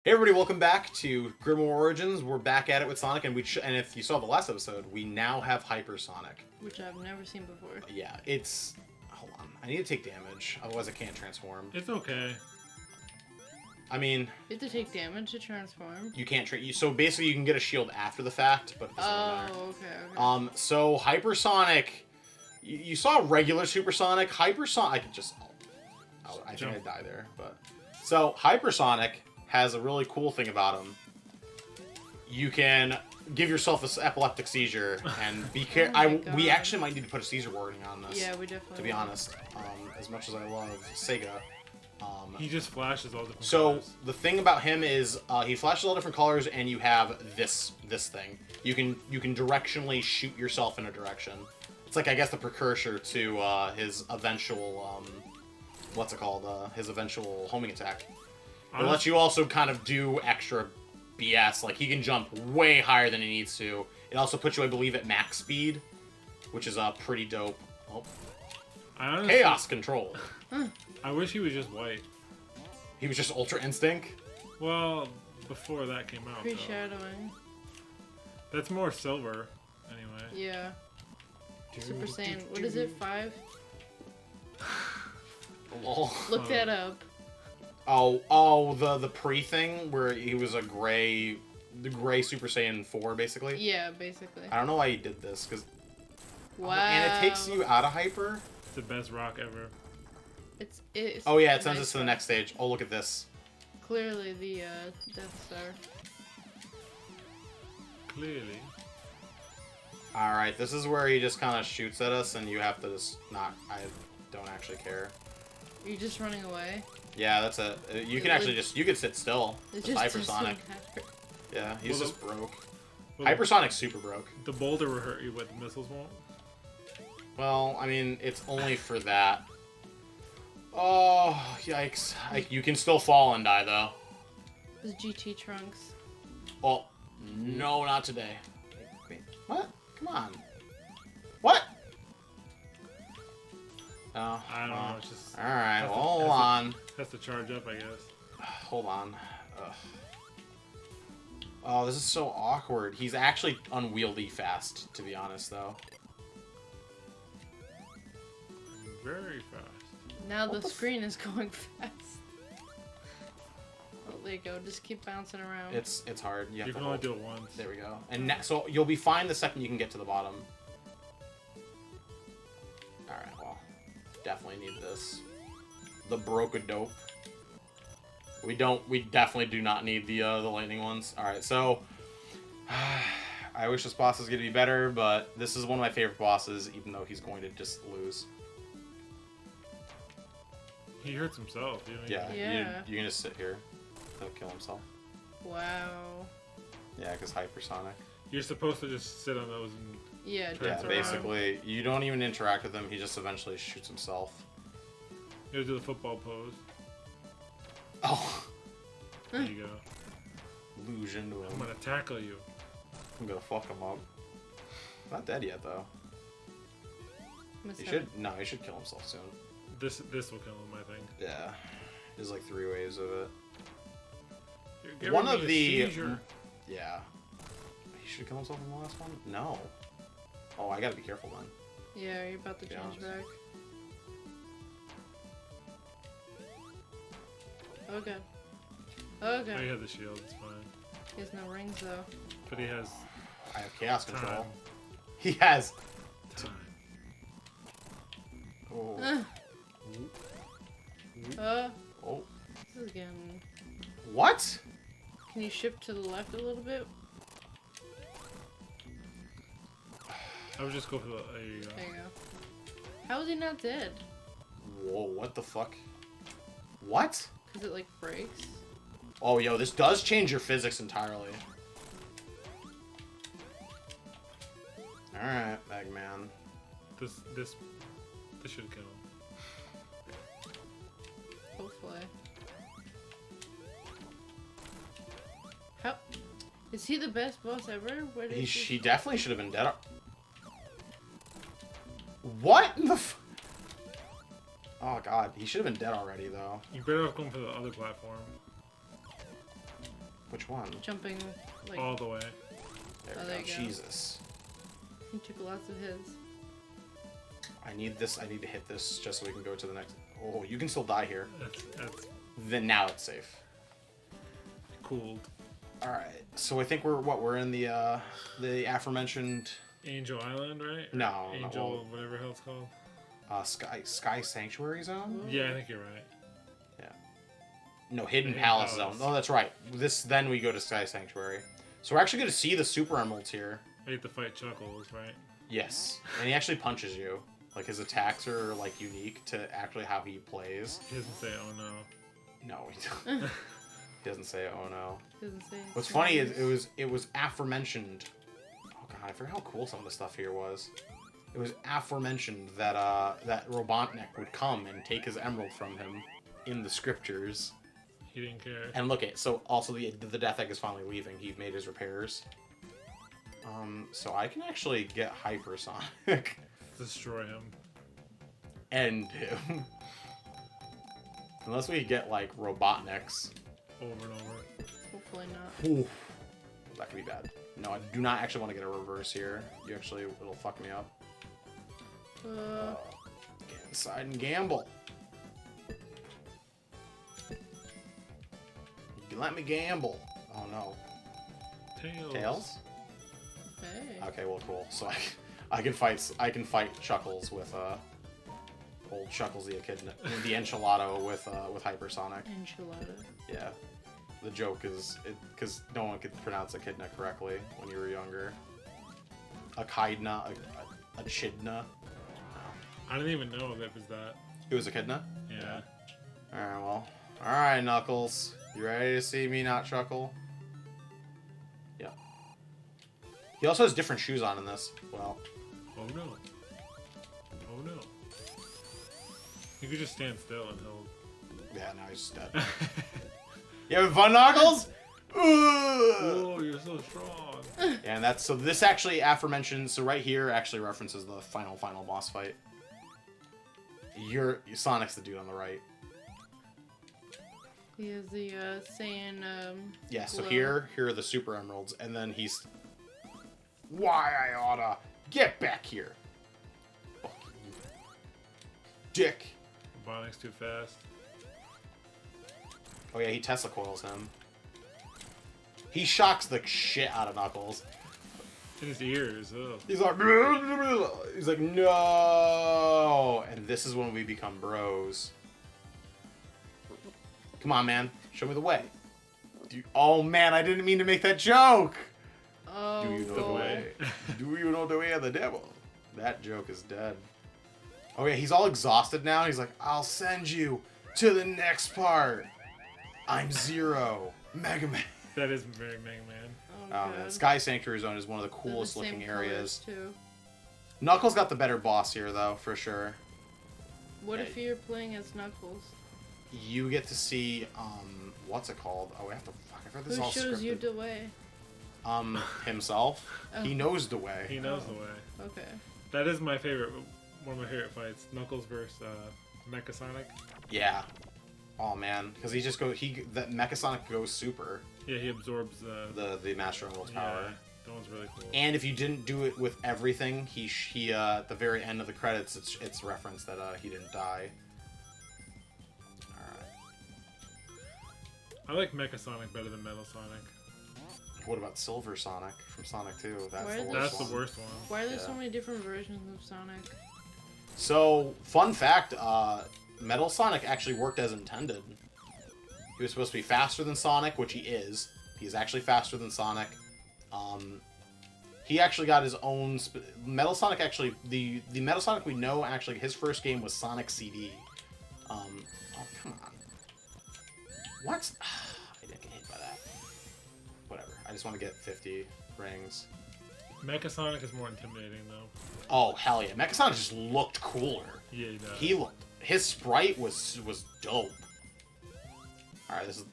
Hey everybody, welcome back to Grimoire Origins. We're back at it with Sonic, and and if you saw the last episode, we now have Hypersonic. Which I've never seen before. Yeah, it's... Hold on. I need to take damage, otherwise I can't transform. It's okay. I mean... You have to take damage to transform? You can't... So basically you can get a shield after the fact, but it doesn't matter. Okay. So Hypersonic... You saw regular Supersonic. Hypersonic... I could just... I think I die there, but... So, Hypersonic has a really cool thing about him. You can give yourself this epileptic seizure and be careful. We actually might need to put a seizure warning on this. Yeah, we definitely. To be honest, as much as I love Sega, he just flashes all different. So colors. the thing about him is he flashes all different colors, and you have this thing. You can directionally shoot yourself in a direction. It's like, I guess, the precursor to his eventual what's it called? His eventual homing attack. It lets you also kind of do extra BS. Like, he can jump way higher than he needs to. It also puts you, I believe, at max speed, which is pretty dope. Oh. Chaos control. I wish he was just white. He was just Ultra Instinct? Well, before that came out. Pre-shadowing. That's more silver, anyway. Yeah. Super Saiyan. What is it? 5? Lol. Look that up. Oh, the pre-thing where he was the gray Super Saiyan 4, basically? Yeah, basically. I don't know why he did this, because... Wow. And it takes you out of Hyper? It's the best rock ever. It's oh yeah, it sends us to the next stage. Oh, look at this. Clearly the Death Star. Clearly. Alright, this is where he just kind of shoots at us, and you have to just not... I don't actually care. Are you just running away? Yeah, that's it. You can actually you could sit still. It's just just Hypersonic. Yeah, he's just broke. Well, Hypersonic's super broke. The boulder will hurt you, but the missiles won't? Well, I mean, it's only for that. Oh, yikes. You can still fall and die, though. It's GT Trunks. Oh, no, not today. Wait, what? Come on. What? Oh, I don't know, it's just... Alright, hold on. Has to charge up, I guess. Hold on. Ugh. Oh, this is so awkward. He's actually unwieldy fast, to be honest, though. Very fast. Now the screen is going fast. Oh, there you go. Just keep bouncing around. It's hard. You can only do it once. There we go. And so you'll be fine the second you can get to the bottom. Alright, well. Definitely need this. The Broke-a-Dope. We definitely do not need the lightning ones. Alright, so... I wish this boss was going to be better, but this is one of my favorite bosses, even though he's going to just lose. He hurts himself. Yeah. Yeah. You can just sit here. He'll kill himself. Wow. Yeah, because Hypersonic. You're supposed to just sit on those and... Yeah, Yeah, basically, you don't even interact with him, he just eventually shoots himself. You do the football pose. Oh! There you go. Luge into him. I'm gonna tackle you. I'm gonna fuck him up. Not dead yet, though. He should kill himself soon. This will kill him, I think. Yeah. There's like 3 waves of it. You're giving One me of a the... seizure. Yeah. He should kill himself in the last one? No. Oh, I gotta be careful then. Yeah, you're about to change back. Oh god. Oh god. Oh, he has the shield, it's fine. He has no rings though. But he has... I have chaos control. Time. He has... Time. Oh. Oh. This is again. What? Can you shift to the left a little bit? I would just go for the... There you go. There you go. How is he not dead? Whoa, what the fuck? What? Because it like breaks? Oh, yo, this does change your physics entirely. Alright, Eggman. This should kill him. Hopefully. How? Is he the best boss ever? Where did He definitely should have been dead. What in the f... Oh god, he should have been dead already, though. You better off going for the other platform. Which one? Jumping, like, All the way. There Oh, we there go. you go. Jesus. he took lots of his. I need this. I need to hit this just so we can go to the next. Oh, you can still die here. That's Then now it's safe. cooled. All right. So I think we're in the aforementioned Angel Island, right? No, Angel, whatever hell it's called. Sky Sanctuary Zone. Yeah, I think you're right. No, Hidden Hidden Palace Palace. Zone. Oh, that's right. Then we go to Sky Sanctuary. So we're actually going to see the Super Emeralds here. I hate to fight Chuckles, right? Yes, and he actually punches you. Like his attacks are like unique to actually how he plays. He doesn't say, oh no. No, he doesn't say oh no. Doesn't say. What's funny is it was aforementioned. Oh god, I forgot how cool some of the stuff here was. It was aforementioned that that Robotnik would come and take his emerald from him in the scriptures. He didn't care. And look at so also the Death Egg is finally leaving. He made his repairs. So I can actually get Hypersonic. Destroy him. End him. Unless we get like Robotniks. Over and over. Hopefully not. Ooh, that could be bad. No, I do not actually want to get a reverse here. It'll fuck me up. Get inside and gamble. You let me gamble. Oh no. Tails. Tails? Hey. Okay, well cool. So I can fight Chuckles with old Chuckles the Echidna, the Enchilado with Hypersonic. Enchilada. Yeah. The joke is because no one could pronounce Echidna correctly when you were younger. Echidna, a Chidna. I didn't even know that was that. It was Echidna? Yeah. Alright, well. Alright, Knuckles. You ready to see me not chuckle? Yeah. He also has different shoes on in this. Well. Oh no. Oh no. You could just stand still and he'll... Yeah, now he's dead. You having fun, Knuckles? Oh, you're so strong. Yeah, and that's so this actually aforementioned so right here actually references the final boss fight. Sonic's the dude on the right. He has the Saiyan. Yeah, so glow. here are the Super Emeralds, and then he's why I oughta get back here. Fuck you. Dick. Bonic's too fast. Oh yeah, he Tesla coils him. He shocks the shit out of Knuckles. In his ears, ugh. He's like, no! And this is when we become bros. Come on, man. Show me the way. Oh, man, I didn't mean to make that joke! Oh. Do you know the the way? way? Do you know the way of the devil? That joke is dead. Oh, yeah, he's all exhausted now. He's like, I'll send you to the next part. I'm Zero. Mega Man. That is very Mega Man. Oh, Man, God. Sky Sanctuary Zone is one of the They're coolest the same looking areas. colors, too. Knuckles got the better boss here, though, for sure. What if you're playing as Knuckles? You get to see, what's it called? Oh, we have to, fuck, I forgot this is Who all shows you scripted. the way? Himself. Oh. He knows the way. He knows Oh. the way. Okay. That is my favorite, one of my favorite fights. Knuckles versus Mechasonic. Yeah. Oh, man. Because he just that Mechasonic goes super, Yeah, he absorbs the Master Emerald's power. Yeah, that one's really cool. And if you didn't do it with everything, he at the very end of the credits, it's referenced that he didn't die. Alright. I like Mechasonic better than Metal Sonic. What about Silver Sonic from Sonic 2? That's Why the are worst That's one. the worst one. Why are there Yeah. so many different versions of Sonic? So, fun fact, Metal Sonic actually worked as intended. He was supposed to be faster than Sonic, which he is. He's actually faster than Sonic. He actually got his own... Metal Sonic actually... The Metal Sonic we know, actually, his first game was Sonic CD. Oh, come on. What? I didn't get hit by that. Whatever. I just want to get 50 rings. Mechasonic is more intimidating though. Oh, hell yeah. Mechasonic just looked cooler. Yeah, he does. He looked... His sprite was dope. Alright, this is...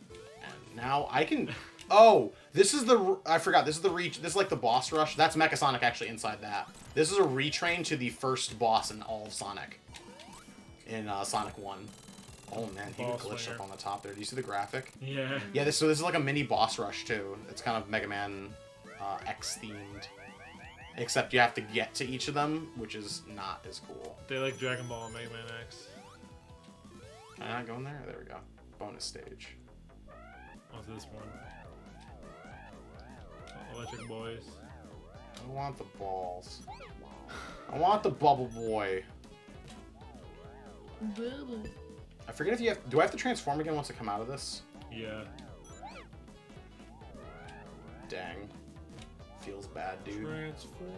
And now I can... Oh! This is the... I forgot. This is the reach... This is like the boss rush. That's Mechasonic actually inside that. This is a retrain to the first boss in all of Sonic. In Sonic 1. Oh man, he Ball glitched swinger. up on the top there. Do you see the graphic? Yeah. Yeah, this is like a mini boss rush too. It's kind of Mega Man X themed. Except you have to get to each of them, which is not as cool. They like Dragon Ball and Mega Man X. Can I not go in there? There we go. Bonus stage. What's this one? Electric Boys. I want the balls. I want the Bubble Boy. Boo-boo. I forget if you have... Do I have to transform again once I come out of this? Yeah. Dang. Feels bad, dude. Transform.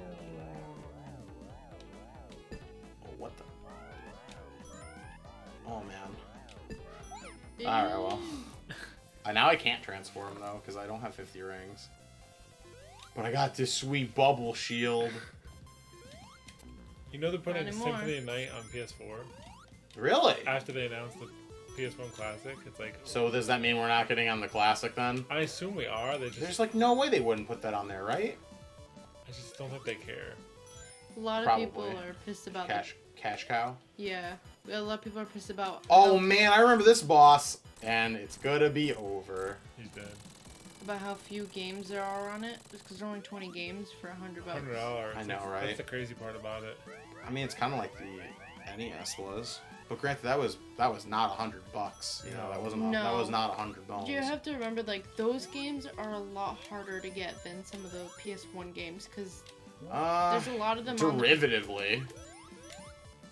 Oh, what the... Oh, man. Alright, well. Now I can't transform, though, because I don't have 50 rings. But I got this sweet bubble shield. You know they're putting Not anymore. Symphony of Night on PS4? Really? After they announced the PS1 Classic, it's like... So does that mean we're not getting on the Classic, then? I assume we are. They just... There's, like, no way they wouldn't put that on there, right? I just don't think they care. A lot of Probably. people are pissed about Cash cow? Yeah. A lot of people are pissed about Oh, man, I remember this boss. And it's gonna be over. He's dead. about how few games there are on it. It's because there are only 20 games for $100. $100. I know, right? That's the crazy part about it. I mean, it's kind of like the NES was. But granted, that was not $100. You know, that wasn't. That was not 100 bones. You have to remember, like, those games are a lot harder to get than some of the PS1 games, because there's a lot of them derivatively.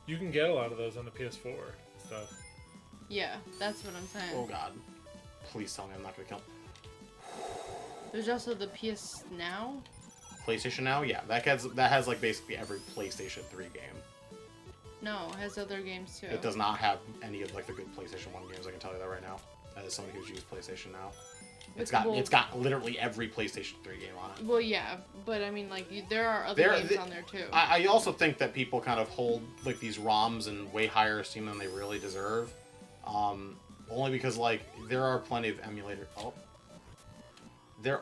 You can get a lot of those on the PS4 stuff. Yeah, that's what I'm saying. Oh god. Please tell me I'm not gonna kill him. There's also the PS Now. PlayStation Now? Yeah, that has like basically every PlayStation 3 game. No, it has other games too. It does not have any of like the good PlayStation 1 games, I can tell you that right now. As somebody who's used PlayStation Now. It's got literally every PlayStation 3 game on it. Well, yeah, but I mean, like, there are other games on there too. I also think that people kind of hold like these ROMs in way higher esteem than they really deserve. Only because like there are plenty of emulators. Oh, I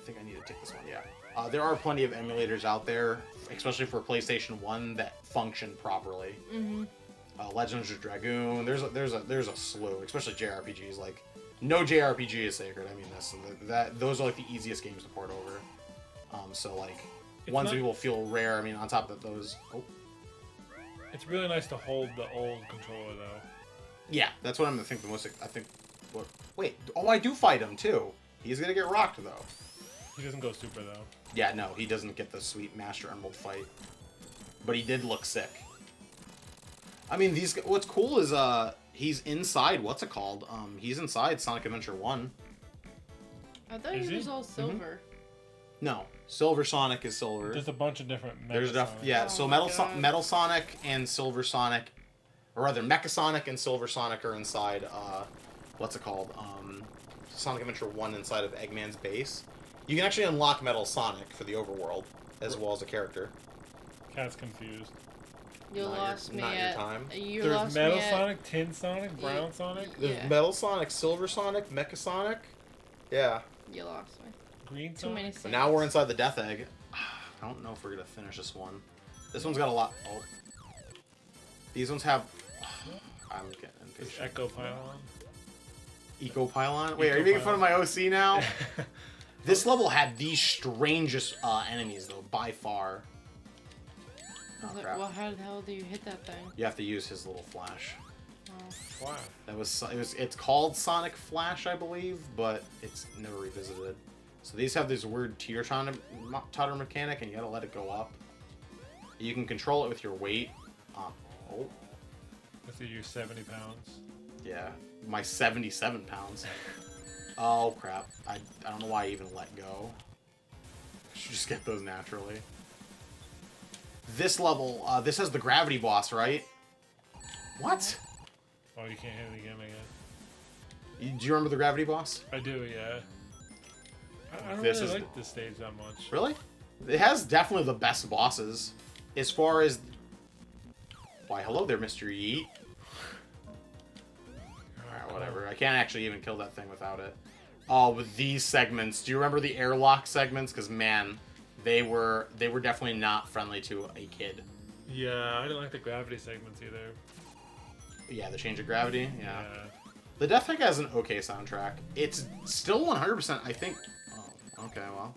think I need to take this one. Yeah, there are plenty of emulators out there, especially for PlayStation 1, that function properly. Mm-hmm. Legends of Dragoon. There's a slew, especially JRPGs. Like, no JRPG is sacred. I mean, those are like the easiest games to port over. So like, ones people feel rare. I mean, on top of those. Oh. It's really nice to hold the old controller though. Yeah, that's what I'm thinking the most. I think. What? Wait. Oh, I do fight him too. He's gonna get rocked though. He doesn't go super though. Yeah, no, he doesn't get the sweet Master Emerald fight. But he did look sick. I mean, what's cool is he's inside. What's it called? He's inside Sonic Adventure 1. I thought he was all silver. No, Silver Sonic is silver. There's a bunch of different. Yeah. Oh So my Metal Sonic and Silver Sonic, or rather Mecha Sonic and Silver Sonic are inside. What's it called? Sonic Adventure 1 inside of Eggman's base. You can actually unlock Metal Sonic for the overworld as well as a character. Cat's confused. You lost me not your at. time. You There's lost Metal me at, Sonic, Tin Sonic, Brown Sonic, There's Yeah. Metal Sonic, Silver Sonic, Mecha Sonic. Yeah. You lost me. Green Too many Sonic. things. But now we're inside the Death Egg. I don't know if we're gonna finish this one. This one's got a lot. Oh. These ones have. I'm getting This impatient. Echo Pylon. Eco Pylon? Wait, are you making fun of my OC now? This level had the strangest enemies, though, by far. I Oh, was like, crap. well, how the hell do you hit that thing? You have to use his little flash. Oh. Wow. It's called Sonic Flash, I believe, but it's never revisited. So these have this weird teeter-totter mechanic, and you gotta let it go up. You can control it with your weight. Oh, Let's see, you're 70 pounds. yeah, my 77 pounds. Oh crap! I don't know why I even let go. I should just get those naturally. This level, this has the gravity boss, right? What? Oh, you can't hit it again, I guess. Do you remember the gravity boss? I do, yeah. I don't This really is like this stage that much. Really? It has definitely the best bosses. As far as... Why, hello there, Mr. Yeet. Alright, whatever. I can't actually even kill that thing without it. Oh, with these segments. Do you remember the airlock segments? Because, man, they were definitely not friendly to a kid. Yeah, I didn't like the gravity segments either. Yeah, the change of gravity. Yeah. Yeah. The Death Egg has an okay soundtrack. It's still 100%, I think. Oh, okay, well.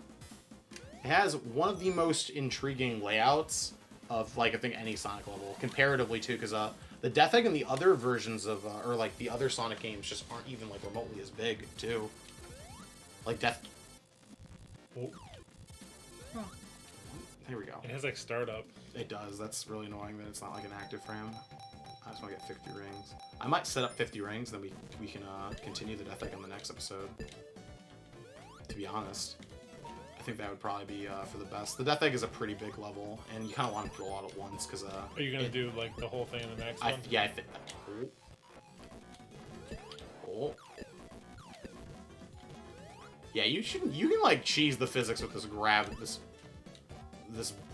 It has one of the most intriguing layouts of, like, I think any Sonic level, comparatively, too, because the Death Egg and the other versions of, or, like, the other Sonic games just aren't even, like, remotely as big, too. Like, Death... Oh. Huh. There we go. It has like startup. It does. That's really annoying that it's not, like, an active frame. I just want to get 50 rings. I might set up 50 rings, then we can continue the Death Egg on the next episode. To be honest. I think that would probably be for the best. The Death Egg is a pretty big level, and you kind of want to do a lot at once, because... Are you going to do, like, the whole thing in the next one? Yeah, I think... Oh. Yeah, you can, like, cheese the physics with this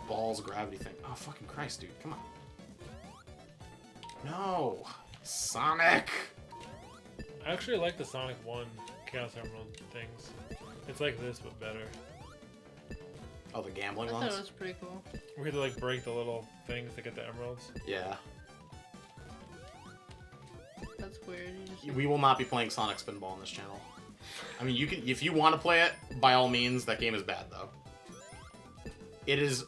ball's gravity thing. Oh, fucking Christ, dude. Come on. No. Sonic! I actually like the Sonic 1 Chaos Emerald things. It's like this, but better. Oh, the gambling I ones? thought it was pretty cool. We had to like break the little things to get the emeralds. Yeah. That's weird. You just... We will not be playing Sonic Spinball on this channel. I mean, you can, if you want to play it, by all means. That game is bad, though. It is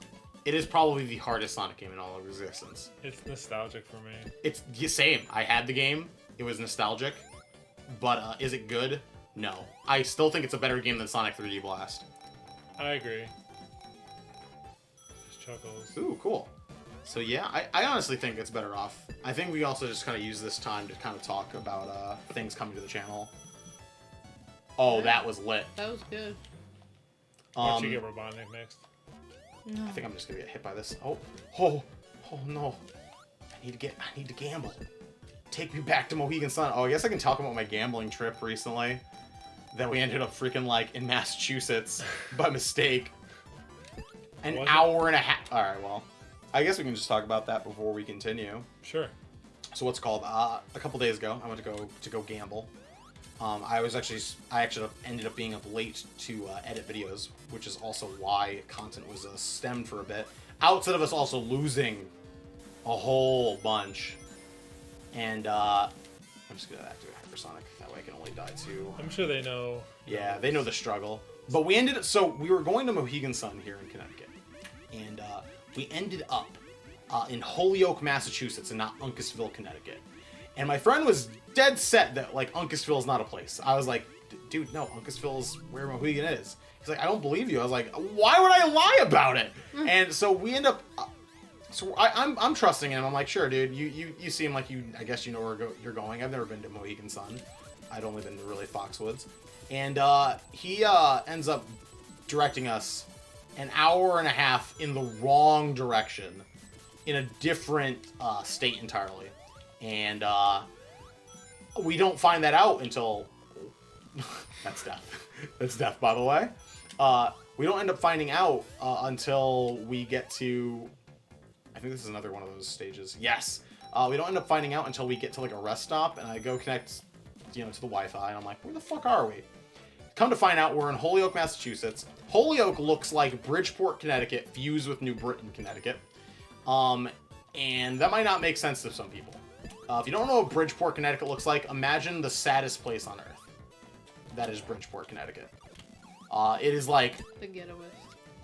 probably the hardest Sonic game in all of existence. It's nostalgic for me. It's the same. I had the game. It was nostalgic. But is it good? No. I still think it's a better game than Sonic 3D Blast. I agree. Just chuckles. Ooh, cool. So yeah, I honestly think it's better off. I think we also just kind of use this time to kind of talk about things coming to the channel. Oh, that was lit. That was good. Why don't you get Robotnik next? No. I think I'm just gonna get hit by this. Oh no! I need to gamble. Take me back to Mohegan Sun. Oh, I guess I can talk about my gambling trip recently. That we ended up freaking like in Massachusetts by mistake. An hour and a half. All right, well, I guess we can just talk about that before we continue. Sure. So what's called? A couple days ago, I went to go gamble. I actually ended up being up late to edit videos, which is also why content was stemmed for a bit. Outside of us also losing a whole bunch, and I'm just gonna activate Hypersonic. That way I can only die to. I'm sure they know. Yeah, they know the struggle. But we were going to Mohegan Sun here in Connecticut, and we ended up in Holyoke, Massachusetts, and not Uncasville, Connecticut. And my friend was dead set that, like, Uncasville is not a place. I was like, dude, no, Uncasville is where Mohegan is. He's like, I don't believe you. I was like, why would I lie about it? And so we end up... So I'm trusting him. I'm like, sure, dude, you seem like I guess you know where you're going. I've never been to Mohegan Sun. I'd only been to really Foxwoods. And he ends up directing us an hour and a half in the wrong direction in a different state entirely. And we don't find that out until... That's death. That's death, by the way. We don't end up finding out until we get to... I think this is another one of those stages. Yes! We don't end up finding out until we get to, like, a rest stop, and I go connect, to the Wi-Fi, and I'm like, where the fuck are we? Come to find out, we're in Holyoke, Massachusetts. Holyoke looks like Bridgeport, Connecticut, fused with New Britain, Connecticut. And that might not make sense to some people. If you don't know what Bridgeport, Connecticut looks like, imagine the saddest place on earth. That is Bridgeport, Connecticut. It is like... The getaway.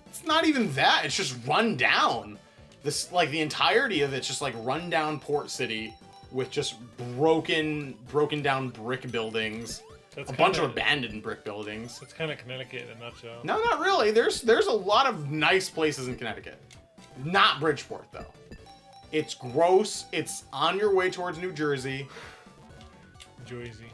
It's not even that. It's just run down. This, like, the entirety of it's just, like, run down port city with just broken down brick buildings. That's a bunch of abandoned brick buildings. It's kind of Connecticut in a nutshell. No, not really. There's a lot of nice places in Connecticut. Not Bridgeport, though. It's gross. It's on your way towards New Jersey. Jersey.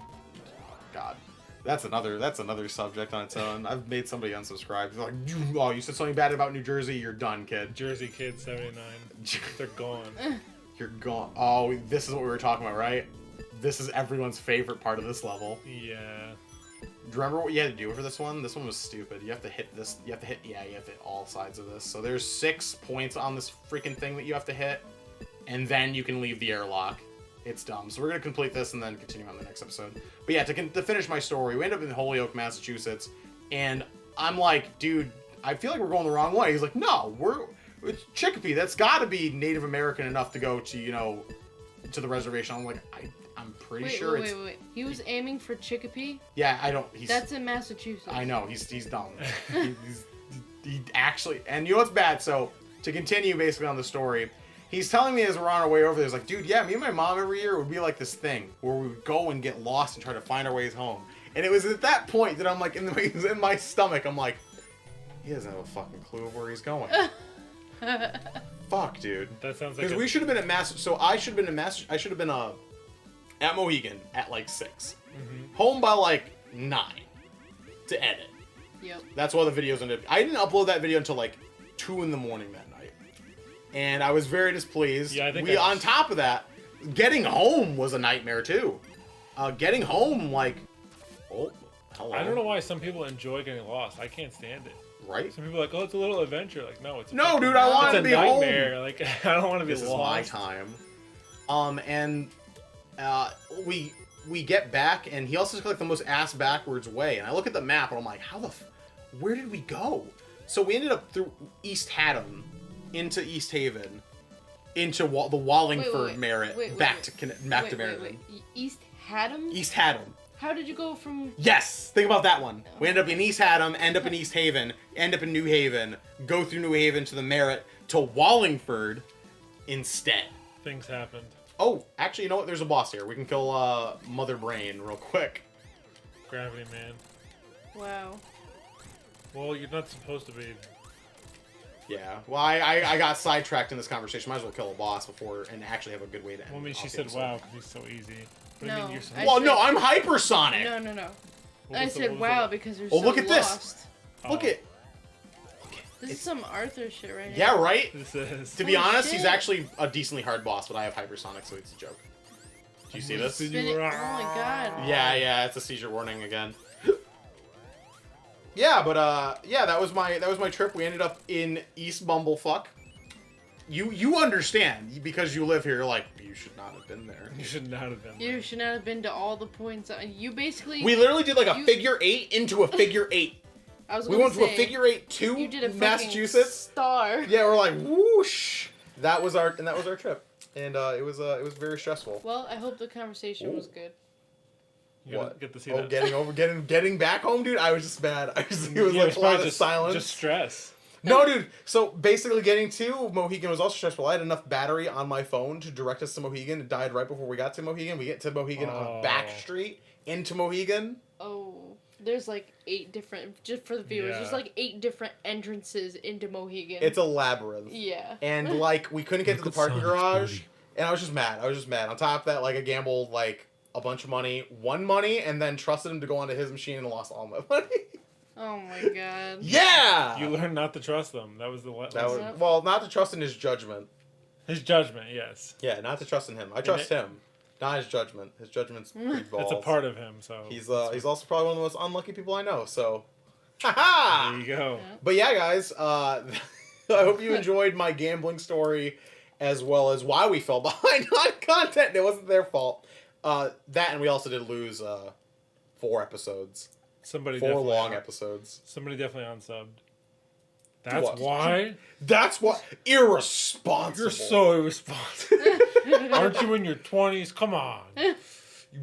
God. That's another subject on its own. I've made somebody unsubscribe. They're like, you said something bad about New Jersey, you're done, kid. Jersey Kid 79. They're gone. You're gone. Oh, this is what we were talking about, right? This is everyone's favorite part of this level. Yeah. Do you remember what you had to do for this one? This one was stupid. You have to hit this. You have to hit all sides of this. So there's 6 points on this freaking thing that you have to hit, and then you can leave the airlock. It's dumb. So we're going to complete this and then continue on the next episode. But yeah, to finish my story, we end up in Holyoke, Massachusetts, and I'm like, dude, I feel like we're going the wrong way. He's like, no, it's Chicopee. That's got to be Native American enough to go to, to the reservation. I'm like, I'm pretty Wait, sure wait. He was aiming for Chicopee? Yeah, I don't. That's in Massachusetts. I know. He's dumb. he actually. And you know what's bad? So to continue basically on the story, he's telling me as we're on our way over there, he's like, dude, yeah, me and my mom every year would be like this thing where we would go and get lost and try to find our ways home. And it was at that point that I'm like, in my stomach, I'm like, he doesn't have a fucking clue of where he's going. Fuck, dude. That sounds like because we should have been at Mass. So I should have been at Mohegan at like 6, home by like 9 to edit. Yep. That's why the videos ended. I didn't upload that video until like 2 in the morning that night, and I was very displeased. Yeah, I think on top of that, getting home was a nightmare too. Getting home like, oh, hello. I don't know why some people enjoy getting lost. I can't stand it. Right? Some people are like, oh, it's a little adventure. Like, no, it's a no, dude. I want to be nightmare. home. Like, I don't want to be This lost. is my time. And we get back, and he also took like the most ass backwards way. And I look at the map, and I'm like, where did we go? So we ended up through East Haddam, into East Haven, into the Wallingford Merit, back to Meriden. East Haddam? East Haddam. How did you go from... Yes! Think about that one. We end up in East Haddam, end up in East Haven, end up in New Haven, go through New Haven to the Merit, to Wallingford instead. Things happened. Oh, actually, you know what? There's a boss here. We can kill Mother Brain real quick. Gravity Man. Wow. Well, you're not supposed to be. Yeah. Well, I got sidetracked in this conversation. Might as well kill a boss before and actually have a good way to end. Well, I mean, she off the said episode. wow because he's so easy. But I No, mean, you're so... I Well, said- no, I'm hypersonic. No. What I was the- said what was wow the- because you're Oh, so look at this. lost. Look at. This is some Arthur shit right Yeah, now. right? This is. To be Holy honest, he's shit. actually a decently hard boss, but I have hypersonic, so it's a joke. Do you see this? Spin Spin you it- around. Oh my god. Yeah, it's a seizure warning again. Yeah, but yeah, that was my trip. We ended up in East Bumblefuck. You understand because you live here. You're like, you should not have been there. You should not have been. You should not have been to all the points. You basically... We literally did like a figure 8 into a figure 8. I was We gonna went to a say, figure 8 to you did a fucking Massachusetts. star. Yeah, we're like whoosh. That was our trip, and it was very stressful. Well, I hope the conversation was good. You gotta What? get to see Oh, that. getting back home, dude. I was just mad. It was Yeah, like a lot of just, silence. Just stress. No, dude. So basically, getting to Mohegan was also stressful. I had enough battery on my phone to direct us to Mohegan. It died right before we got to Mohegan. We get to Mohegan on a back street into Mohegan. Oh, there's like 8 different, just for the viewers, Yeah. there's like 8 different entrances into Mohegan. It's a labyrinth. Yeah. And like we couldn't get to the parking garage, and I was just mad. On top of that, like I gambled like a bunch of money, won money, and then trusted him to go onto his machine and lost all my money. Oh my god. Yeah. You learned not to trust them. That was the That was, Yep. well, not to trust in his judgment. his judgment. Yes, Yeah, not to trust in him. I trust him, not his judgment. His judgment's pretty balls. that's a part of him. So He's also probably one of the most unlucky people I know. So, haha. there you go. Yeah. But yeah, guys, I hope you enjoyed my gambling story, as well as why we fell behind on content. It wasn't their fault. That, and we also did lose 4 episodes, Somebody 4 definitely long episodes. Somebody definitely unsubbed. That's What? why That's what irresponsible. you're so irresponsible. Aren't you in your 20s? Come on.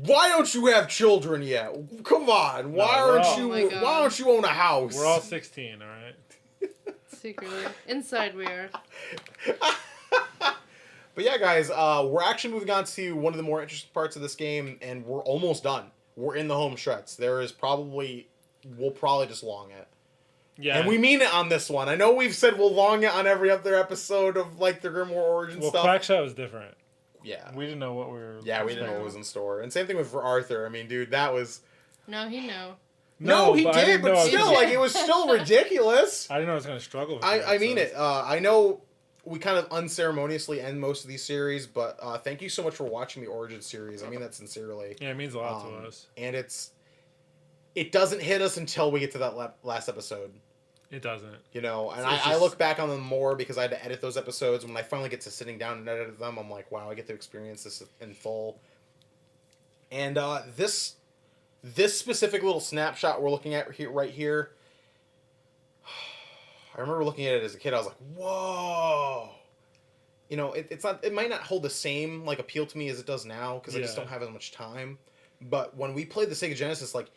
Why don't you have children yet? Come on. Why we're aren't all- you? Oh my God. Why don't you own a house? We're all 16, all right. Secretly. Inside we are. But yeah, guys, we're actually moving on to one of the more interesting parts of this game, and we're almost done. We're in the home stretch. We'll probably just long it. Yeah. And we mean it on this one. I know we've said we'll long it on every other episode of like the Grimoire Origin well, stuff. Quackshot was different. Yeah. We didn't know what we were. Yeah, we didn't know what was in store. And same thing with for Arthur. I mean, dude, that was... No, he know. No, he I did, didn't know but I was still, gonna- like, it was still ridiculous. I didn't know I was going to struggle with I mean it. it. I know we kind of unceremoniously end most of these series, but thank you so much for watching the Origin series. I mean that sincerely. Yeah, it means a lot to us. And it doesn't hit us until we get to that last episode. It doesn't. You know, and It's I just- look back on them more because I had to edit those episodes. When I finally get to sitting down and edit them, I'm like, wow, I get to experience this in full. And this specific little snapshot we're looking at right here, I remember looking at it as a kid. I was like, whoa. you know, it's not. It might not hold the same like appeal to me as it does now because I just Yeah. don't have as much time. But when we played the Sega Genesis, like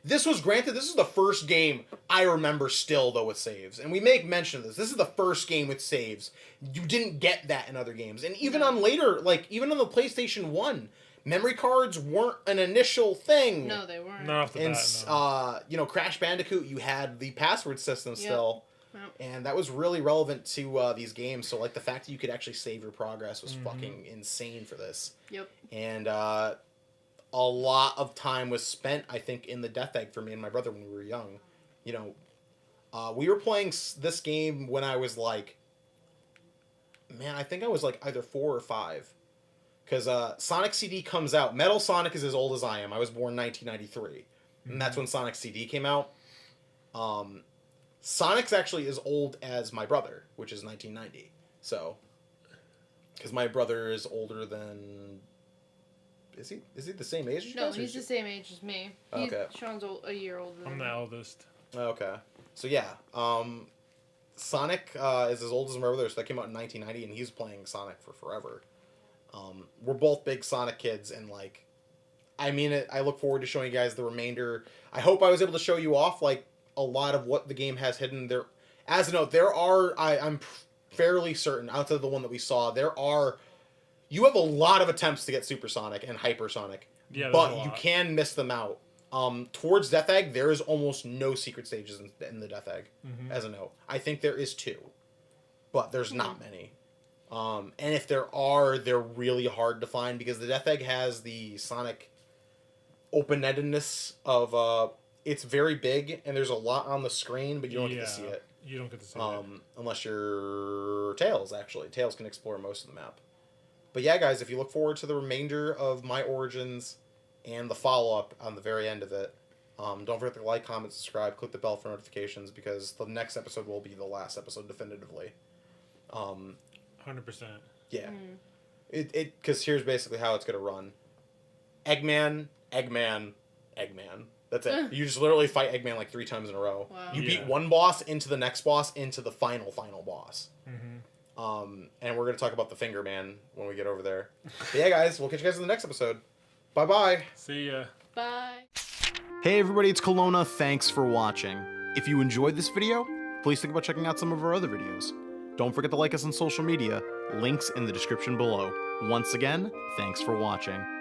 this was granted. This is the first game I remember still though with saves, and we make mention of this. This is the first game with saves. You didn't get that in other games, and even on later, like even on the PlayStation 1, memory cards weren't an initial thing. No, they weren't. Not off the And bat, no. you know, Crash Bandicoot, you had the password system still. Yep. And that was really relevant to these games. So, like, the fact that you could actually save your progress was fucking insane for this. Yep. And a lot of time was spent, I think, in the Death Egg for me and my brother when we were young. You know, we were playing this game when I was, like... Man, I think I was, like, either 4 or 5. Because Sonic CD comes out. Metal Sonic is as old as I am. I was born 1993. And that's when Sonic CD came out. Sonic's actually as old as my brother, which is 1990. So, because my brother is older than... Is he the same age as you No, guys? he's the same age as me. Okay. Sean's a year older than I'm me. the eldest. Okay. So, yeah. Sonic is as old as my brother, so that came out in 1990, and he's playing Sonic for forever. We're both big Sonic kids, and, like... I mean it. I look forward to showing you guys the remainder. I hope I was able to show you off, like, a lot of what the game has hidden there. As a note, there are, I'm fairly certain, outside of the one that we saw, you have a lot of attempts to get Supersonic and Hypersonic, Yeah, but there's a you lot. can miss them out. Towards Death Egg, there is almost no secret stages in the Death Egg, as a note. I think there is 2, but there's not many. And if there are, they're really hard to find because the Death Egg has the Sonic open-endedness of, it's very big and there's a lot on the screen, but you don't get to see it. You don't get to see it. Unless you're Tails, actually. Tails can explore most of the map. But yeah, guys, if you look forward to the remainder of my Origins and the follow-up on the very end of it, don't forget to like, comment, subscribe, click the bell for notifications because the next episode will be the last episode definitively. 100%. Yeah. Because here's basically how it's going to run. Eggman, Eggman, Eggman. That's it. You just literally fight Eggman like 3 times in a row. Wow. You beat Yeah. one boss into the next boss into the final boss. And we're going to talk about the Finger Man when we get over there. But yeah, guys, we'll catch you guys in the next episode. Bye-bye. See ya. Bye. Hey everybody, it's Kelowna. Thanks for watching. If you enjoyed this video, please think about checking out some of our other videos. Don't forget to like us on social media. Links in the description below. Once again, thanks for watching.